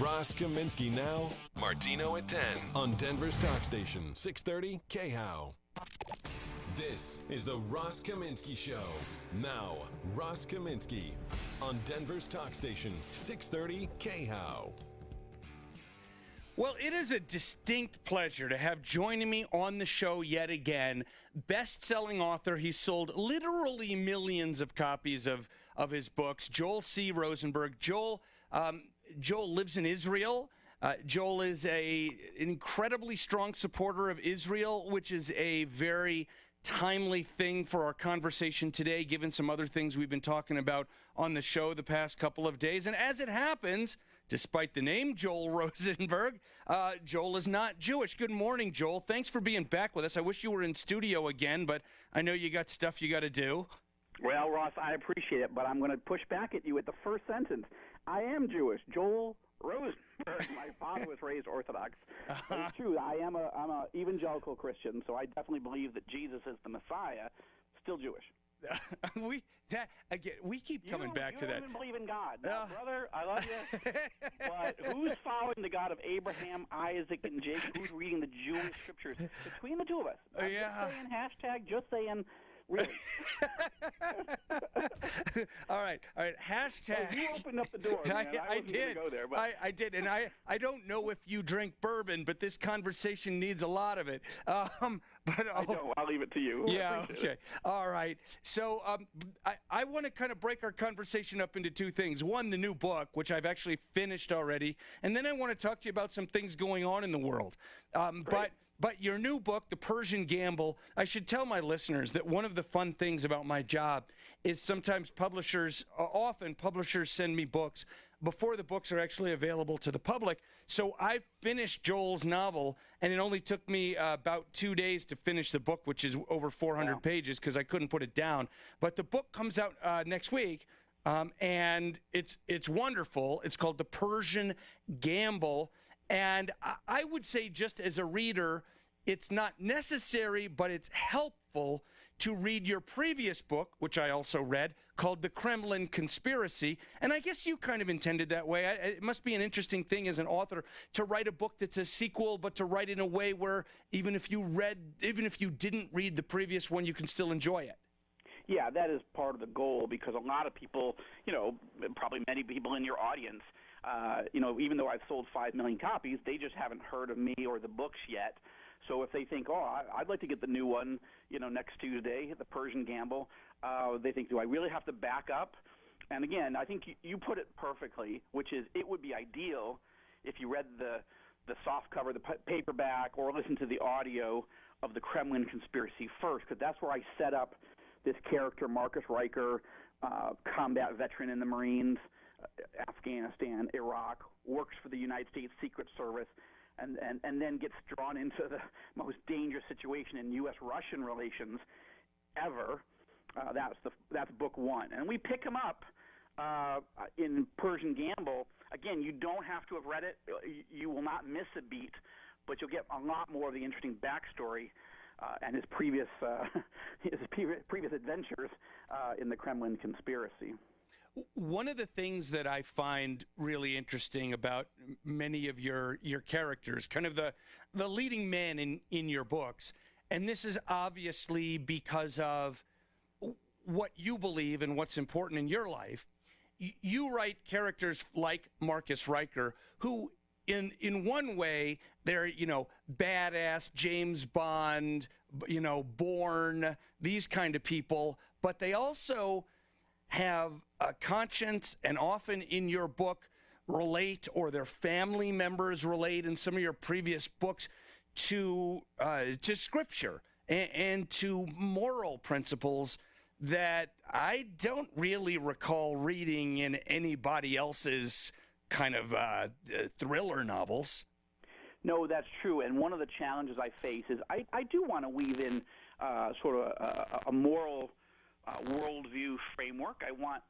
Ross Kaminsky now, Martino at 10 on Denver's talk station, 630 KHOW. This is the Ross Kaminsky Show. Now, Ross Kaminsky on Denver's talk station, 630 KHOW. Well, it is a distinct pleasure to have joining me on the show yet again, best-selling author. He's sold literally millions of copies of his books, Joel C. Rosenberg. Joel lives in Israel. Joel is an incredibly strong supporter of Israel, which is a very timely thing for our conversation today, given some other things we've been talking about on the show the past couple of days. And as it happens, despite the name Joel Rosenberg, Joel is not Jewish. Good morning, Joel. Thanks for being back with us. I wish you were in studio again, but I know you got stuff you got to do. Well, Ross, I appreciate it, but I'm going to push back at you at the first sentence. I am Jewish. Joel Rosenberg. My father was raised Orthodox. It's true. I'm a evangelical Christian, so I definitely believe that Jesus is the Messiah. Still Jewish. We keep coming back to that. You don't even believe in God. Now, brother, I love you. But who's following the God of Abraham, Isaac, and Jacob? Who's reading the Jewish scriptures? Between the two of us. Just saying, just saying. Really? All right. Hashtag. So you opened up the door, man. I did. Go there, but. I did, and I don't know if you drink bourbon, but this conversation needs a lot of it. I don't. I'll leave it to you. Yeah. Okay. All right. So I want to kind of break our conversation up into two things. One, the new book, which I've actually finished already, and then I want to talk to you about some things going on in the world. But your new book, The Persian Gamble, I should tell my listeners that one of the fun things about my job is sometimes often publishers send me books before the books are actually available to the public. So I finished Joel's novel, and it only took me about 2 days to finish the book, which is over 400 pages because I couldn't put it down. But the book comes out next week. And it's wonderful. It's called The Persian Gamble. And I would say, just as a reader, it's not necessary, but it's helpful to read your previous book, which I also read, called The Kremlin Conspiracy. And I guess you kind of intended that way. It must be an interesting thing as an author to write a book that's a sequel, but to write in a way where even if you didn't read the previous one, you can still enjoy it. Yeah, that is part of the goal, because a lot of people, probably many people in your audience, even though I've sold 5 million copies, they just haven't heard of me or the books yet. So if they think, I'd like to get the new one, next Tuesday, The Persian Gamble, they think, do I really have to back up? And again, I think you put it perfectly, which is it would be ideal if you read the soft cover, the paperback, or listen to the audio of The Kremlin Conspiracy first, because that's where I set up this character, Marcus Riker, combat veteran in the Marines, Afghanistan, Iraq, works for the United States Secret Service, and then gets drawn into the most dangerous situation in U.S.-Russian relations ever. That's book one. And we pick him up in Persian Gamble. Again, you don't have to have read it. You will not miss a beat, but you'll get a lot more of the interesting backstory and his previous adventures in the Kremlin Conspiracy. One of the things that I find really interesting about many of your characters, kind of the leading men in your books, and this is obviously because of what you believe and what's important in your life, you write characters like Marcus Riker, who in one way, they're, badass, James Bond, Bourne, these kind of people, but they also have a conscience, and often in your book relate, or their family members relate in some of your previous books to Scripture and to moral principles that I don't really recall reading in anybody else's kind of thriller novels. No, that's true. And one of the challenges I face is I do want to weave in sort of a moral worldview framework. I want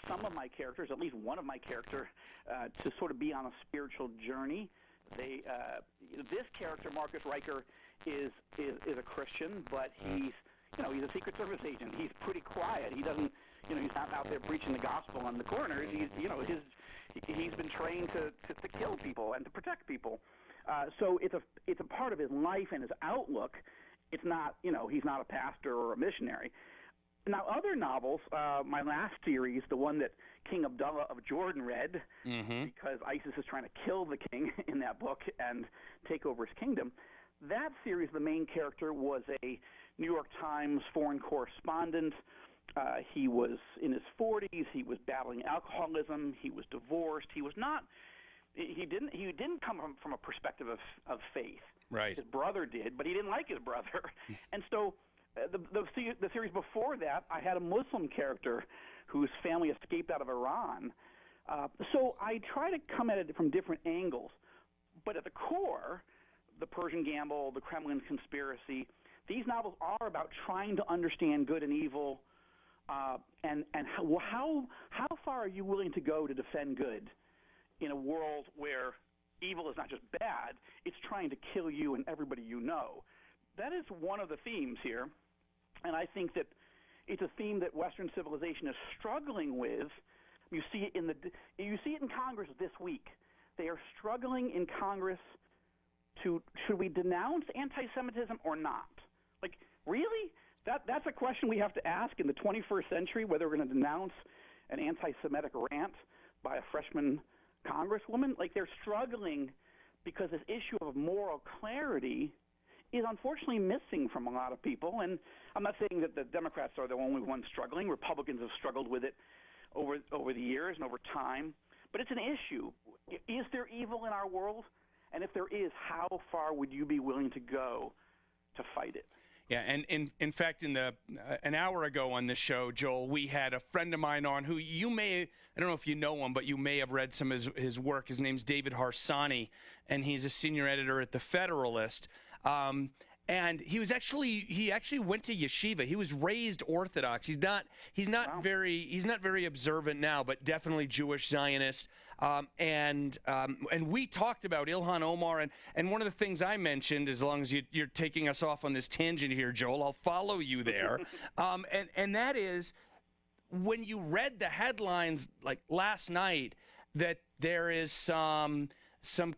some of my characters, at least one of my characters, to sort of be on a spiritual journey. This character, Marcus Riker, is a Christian, but he's a Secret Service agent. He's pretty quiet. He doesn't he's not out there preaching the gospel on the corners. He's been trained to kill people and to protect people. So it's a part of his life and his outlook. It's not, he's not a pastor or a missionary. Now, other novels, my last series, the one that King Abdullah of Jordan read, because ISIS is trying to kill the king in that book and take over his kingdom, that series, the main character was a New York Times foreign correspondent. He was in his 40s. He was battling alcoholism. He was divorced. He didn't come from a perspective of faith. Right. His brother did, but he didn't like his brother. And so the series before that, I had a Muslim character whose family escaped out of Iran. So I try to come at it from different angles. But at the core, the Persian Gamble, the Kremlin conspiracy, these novels are about trying to understand good and evil, and how far are you willing to go to defend good in a world where evil is not just bad, it's trying to kill you and everybody you know. That is one of the themes here, and I think that it's a theme that Western civilization is struggling with. You see it in Congress this week. They are struggling in Congress should we denounce anti-Semitism or not? Like, really? That's a question we have to ask in the 21st century, whether we're going to denounce an anti-Semitic rant by a freshman congresswoman. Like, they're struggling because this issue of moral clarity is unfortunately missing from a lot of people. And I'm not saying that the Democrats are the only ones struggling. Republicans have struggled with it over the years and over time. But it's an issue. Is there evil in our world? And if there is, how far would you be willing to go to fight it? Yeah, and in fact, an hour ago on this show, Joel, we had a friend of mine on who you may, I don't know if you know him, but you may have read some of his work. His name's David Harsanyi, and he's a senior editor at The Federalist. And he actually went to yeshiva. He was raised Orthodox. He's not wow. very observant now, but definitely Jewish Zionist. And we talked about Ilhan Omar, and one of the things I mentioned, as long as you're taking us off on this tangent here, Joel, I'll follow you there. And that is, when you read the headlines like last night, that there is some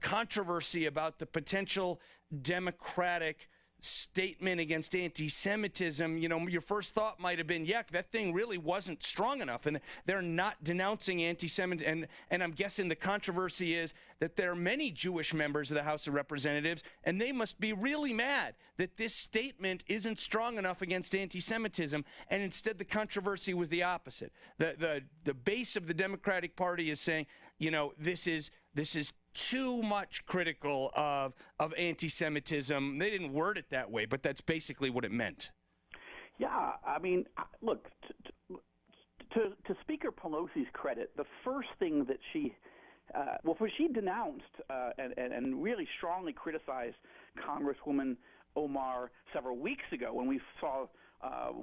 controversy about the potential Democratic statement against anti-Semitism, your first thought might have been, that thing really wasn't strong enough, and they're not denouncing anti-Semitism. And I'm guessing the controversy is that there are many Jewish members of the House of Representatives, and they must be really mad that this statement isn't strong enough against anti-Semitism, and instead the controversy was the opposite. The base of the Democratic Party is saying, this is too much critical of anti-Semitism. They didn't word it that way, but that's basically what it meant. Yeah, I mean, look, to Speaker Pelosi's credit, the first thing that she denounced and really strongly criticized Congresswoman Omar several weeks ago when we saw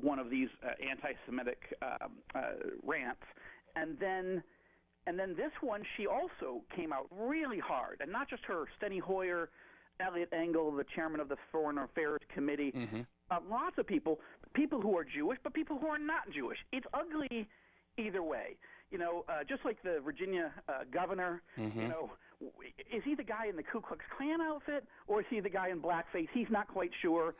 one of these anti-Semitic rants, and then this one, she also came out really hard, and not just her. Steny Hoyer, Elliot Engel, the chairman of the Foreign Affairs Committee, lots of people who are Jewish, but people who are not Jewish. It's ugly either way. Just like the Virginia governor, is he the guy in the Ku Klux Klan outfit, or is he the guy in blackface? He's not quite sure,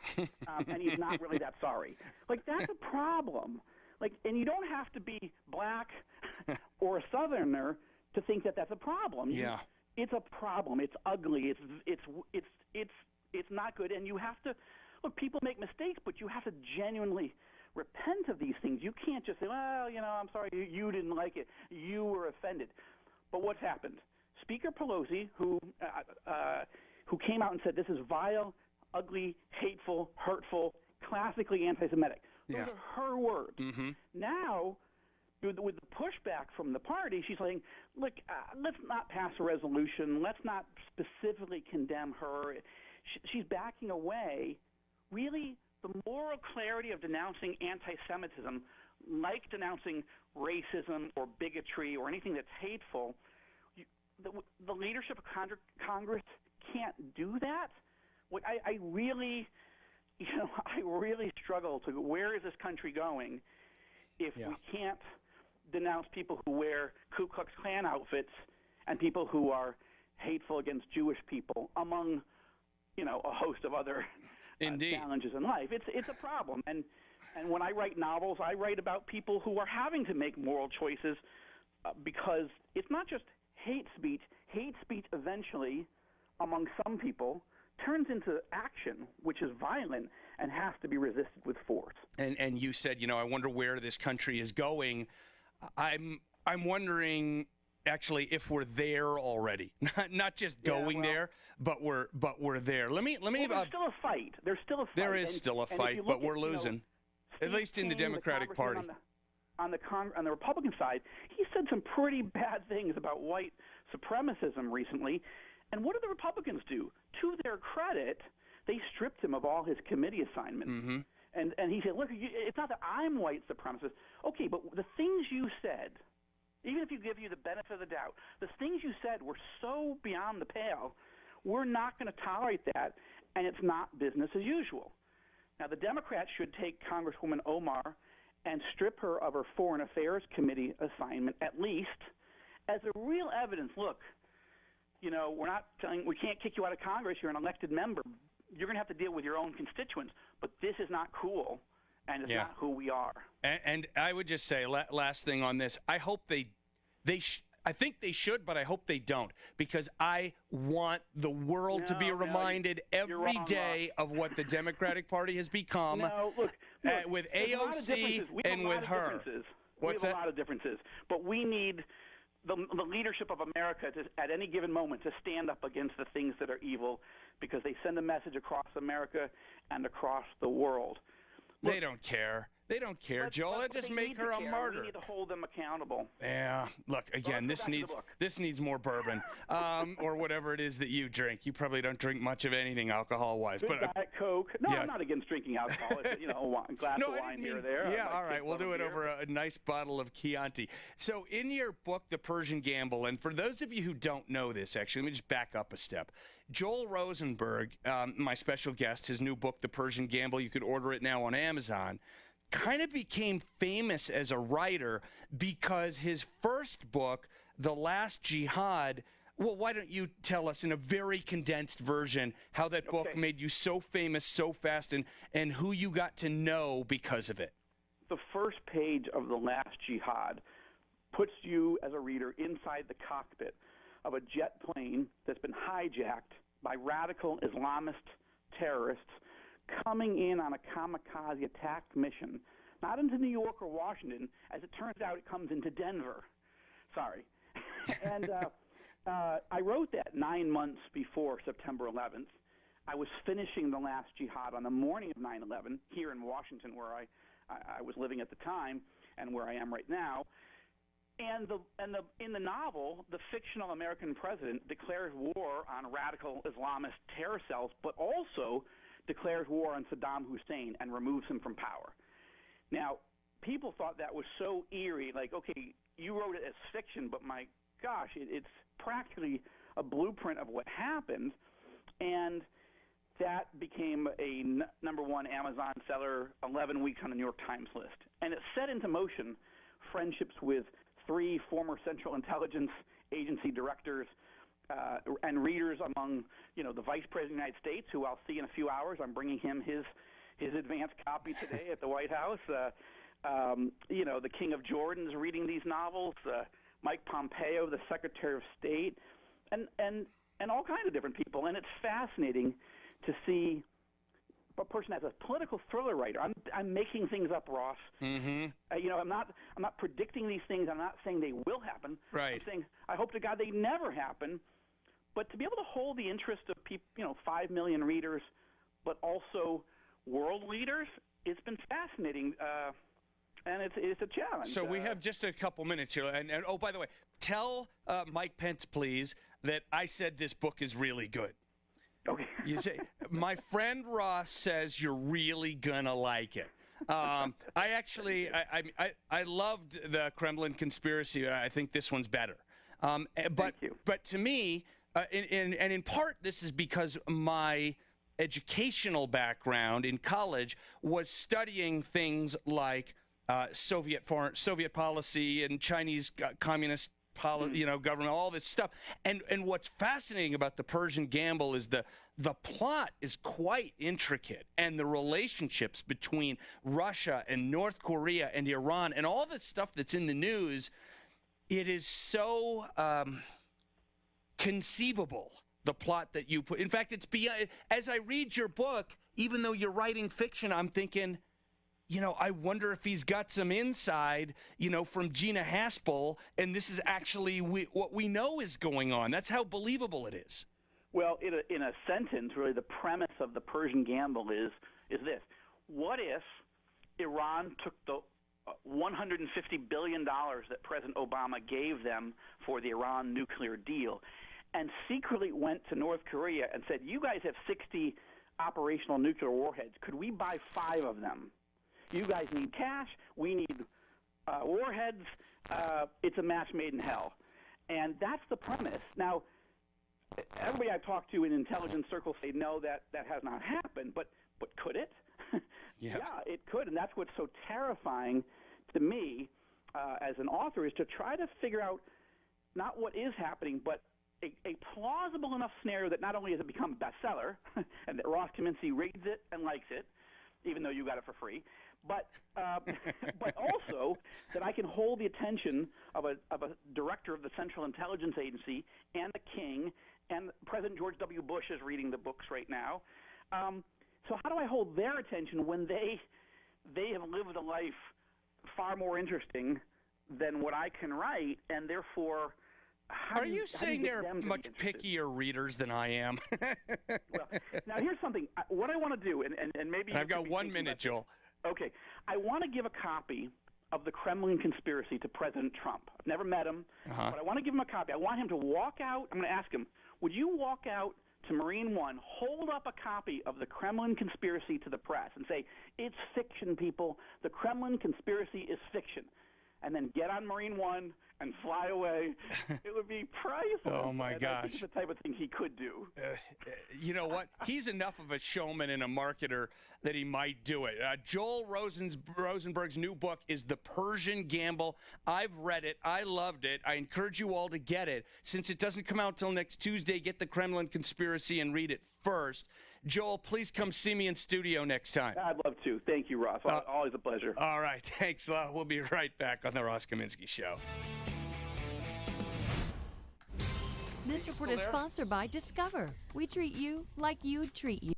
and he's not really that sorry. Like, that's a problem. And you don't have to be black or a Southerner to think that that's a problem. Yeah, it's a problem. It's ugly. It's not good. And you have to look. People make mistakes, but you have to genuinely repent of these things. You can't just say, "Well, I'm sorry, you didn't like it. You were offended." But what's happened? Speaker Pelosi, who came out and said this is vile, ugly, hateful, hurtful, classically anti-Semitic. Those are her words. Now, with the pushback from the party, she's saying, look, let's not pass a resolution. Let's not specifically condemn her. She's backing away. Really, the moral clarity of denouncing anti-Semitism, like denouncing racism or bigotry or anything that's hateful, the leadership of Congress can't do that. I really struggle to where is this country going if Yeah. we can't denounce people who wear Ku Klux Klan outfits and people who are hateful against Jewish people, among, a host of other challenges in life. It's a problem. And when I write novels, I write about people who are having to make moral choices because it's not just hate speech. Hate speech eventually, among some people, turns into action, which is violent and has to be resisted with force. And you said, I wonder where this country is going. I'm wondering actually if we're there already, not just going there, but we're there. Let me. There's still a fight. There's still a fight. There is still a fight, but we're losing. At least in the Democratic Party. On the Republican side, he said some pretty bad things about white supremacism recently. And what do the Republicans do? To their credit, they stripped him of all his committee assignments. Mm-hmm. And he said, look, it's not that I'm white supremacist. Okay, but the things you said, even if you give you the benefit of the doubt, the things you said were so beyond the pale, we're not going to tolerate that, and it's not business as usual. Now, the Democrats should take Congresswoman Omar and strip her of her Foreign Affairs Committee assignment, at least, as a real evidence. Look, we're not telling, we can't kick you out of Congress. You're an elected member. You're going to have to deal with your own constituents. But this is not cool, and it's not who we are. And I would just say, last thing on this, I hope I think they should, but I hope they don't, because I want the world to be reminded every day of what the Democratic Party has become. Look, with AOC and with her. We have a lot of differences, but we need the leadership of America at any given moment to stand up against the things that are evil, because they send a message across America and across the world. Look, they don't care. They don't care, Joel. That just make her a martyr. We need to hold them accountable. Yeah. Look, again, this needs more bourbon, or whatever it is that you drink. You probably don't drink much of anything alcohol-wise. But Diet Coke. No, I'm not against drinking alcohol. It's, a glass of wine here or there. Yeah, all right. We'll do it over a nice bottle of Chianti. So in your book, The Persian Gamble, and for those of you who don't know this, actually, let me just back up a step. Joel Rosenberg, my special guest, his new book, The Persian Gamble, you could order it now on Amazon, kind of became famous as a writer because his first book, The Last Jihad, well, why don't you tell us in a very condensed version how that book made you so famous so fast and who you got to know because of it? The first page of The Last Jihad puts you as a reader inside the cockpit of a jet plane that's been hijacked by radical Islamist terrorists coming in on a kamikaze attack mission, not into New York or Washington. As it turns out, it comes into Denver. Sorry. And I wrote that 9 months before September 11th. I was finishing The Last Jihad on the morning of 9/11 here in Washington, where I was living at the time and where I am right now. And in the novel, the fictional American president declares war on radical Islamist terror cells, but also declares war on Saddam Hussein and removes him from power. Now, people thought that was so eerie, like, okay, you wrote it as fiction, but my gosh, it's practically a blueprint of what happened, and that became a number one Amazon seller, 11 weeks on the New York Times list. And it set into motion friendships with 3 former Central Intelligence Agency directors and readers among, the Vice President of the United States, who I'll see in a few hours. I'm bringing him his advanced copy today at the White House. The King of Jordan's reading these novels. Mike Pompeo, the Secretary of State, and all kinds of different people. And it's fascinating to see a person as a political thriller writer. I'm making things up, Ross. Mm-hmm. I'm not predicting these things. I'm not saying they will happen. Right. I'm saying I hope to God they never happen. But to be able to hold the interest of people, 5 million readers, but also world leaders, it's been fascinating. And it's a challenge. So we have just a couple minutes here. And oh, by the way, tell Mike Pence, please, that I said this book is really good. Okay. You say, my friend Ross says you're really gonna like it. I loved the Kremlin conspiracy. I think this one's better. Thank you. But to me, and in part, this is because my educational background in college was studying things like Soviet policy and Chinese communist government, all this stuff. And what's fascinating about the Persian Gamble is the plot is quite intricate, and the relationships between Russia and North Korea and Iran and all the stuff that's in the news, it is so conceivable, the plot that you put. In fact, it's beyond. As I read your book, even though you're writing fiction, I'm thinking, I wonder if he's got some inside, from Gina Haspel, and this is actually what we know is going on. That's how believable it is. Well, in a sentence, really, the premise of the Persian Gamble is this: what if Iran took the $150 billion that President Obama gave them for the Iran nuclear deal and secretly went to North Korea and said, "You guys have 60 operational nuclear warheads. Could we buy 5 of them? You guys need cash. We need warheads. It's a match made in hell." And that's the premise. Now, everybody I talk to in intelligence circles say, no, that has not happened. But could it? Yeah, it could. And that's what's so terrifying to me as an author, is to try to figure out not what is happening, but a plausible enough scenario that not only has it become a bestseller and that Ross Kaminsky reads it and likes it, even though you got it for free, but also that I can hold the attention of a director of the Central Intelligence Agency and the king, and President George W. Bush is reading the books right now. So how do I hold their attention when they have lived a life far more interesting than what I can write, and therefore... Are you saying they're much pickier readers than I am? Well, now here's something. What I want to do, and maybe... I've got 1 minute, Joel. Okay. I want to give a copy of The Kremlin Conspiracy to President Trump. I've never met him, but I want to give him a copy. I want him to walk out. I'm going to ask him, would you walk out to Marine One, hold up a copy of The Kremlin Conspiracy to the press and say, "It's fiction, people. The Kremlin Conspiracy is fiction." And then get on Marine One and fly away. It would be priceless. Oh, my gosh. I think it's the type of thing he could do. You know what? He's enough of a showman and a marketer that he might do it. Joel Rosenberg's new book is The Persian Gamble. I've read it. I loved it. I encourage you all to get it. Since it doesn't come out till next Tuesday, get The Kremlin Conspiracy and read it first. Joel, please come see me in studio next time. I'd love to. Thank you, Ross. Always a pleasure. All right. Thanks. We'll be right back on The Ross Kaminsky Show. This report is sponsored by Discover. We treat you like you'd treat you.